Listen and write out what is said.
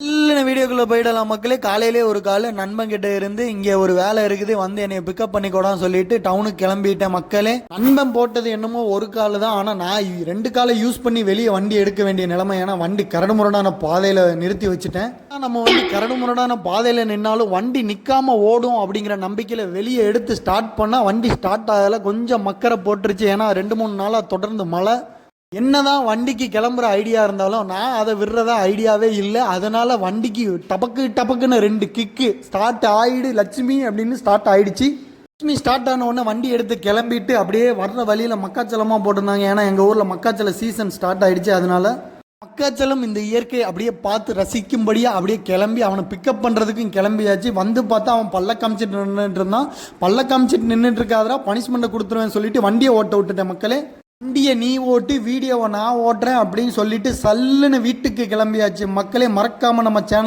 வீடியோக்குள்ளே போயிடலாம் மக்களே. காலையிலே ஒரு கால் நண்பன் கிட்ட இருந்து இங்கே ஒரு வேலை இருக்குது வந்து என்னை பிக்கப் பண்ணிக்கூடான்னு சொல்லிட்டு டவுனுக்கு கிளம்பிட்டேன் மக்களே. நண்பன் போட்டது என்னமோ ஒரு கால் தான், ஆனால் நான் 2 காலை யூஸ் பண்ணி வெளியே வண்டி எடுக்க வேண்டிய நிலைமை. ஏன்னா வண்டி கரடுமுரடான பாதையில் நிறுத்தி வச்சுட்டேன். நம்ம வண்டி கரடுமுரடான பாதையில் நின்னாலும் வண்டி நிற்காம ஓடும் அப்படிங்கிற நம்பிக்கையில் வெளியே எடுத்து ஸ்டார்ட் பண்ணால் வண்டி ஸ்டார்ட் ஆகலை. கொஞ்சம் மக்கரை போட்டுருச்சு. ஏன்னா 2-3 நாளாக தொடர்ந்து மழை. என்னதான் வண்டிக்கு கிளம்புற ஐடியா இருந்தாலும் நான் அதை விடுறதா ஐடியாவே இல்லை. அதனால வண்டிக்கு டபக்குன்னு 2 கிக்கு ஸ்டார்ட் ஆயிடு லட்சுமி அப்படின்னு ஸ்டார்ட் ஆயிடுச்சு. லட்சுமி ஸ்டார்ட் ஆன உடனே வண்டி எடுத்து கிளம்பிட்டு அப்படியே வர்ற வழியில் மக்காச்சலமாக போட்டிருந்தாங்க. ஏன்னா எங்கள் ஊரில் மக்காச்சல சீசன் ஸ்டார்ட் ஆயிடுச்சு. அதனால மக்காச்சலம் இந்த இயற்கை அப்படியே பார்த்து ரசிக்கும்படியாக அப்படியே கிளம்பி அவனை பிக்கப் பண்ணுறதுக்கும் கிளம்பியாச்சு. வந்து பார்த்தா அவன் பல்ல காமிச்சிட்டு நின்றுட்டு இருந்தான். பல்ல காமிச்சிட்டு நின்றுட்டு இருக்காதரா பனிஷ்மெண்ட்டை கொடுத்துருவேன்னு சொல்லிட்டு வண்டியை ஓட்ட விட்டுட்டேன் மக்களே. வண்டியை நீ ஓட்டு வீடியோவை நான் ஓட்டுறேன் அப்படின்னு சொல்லிட்டு சல்லுன்னு வீட்டுக்கு கிளம்பியாச்சு மக்களே. மறக்காமல் நம்ம சேனல்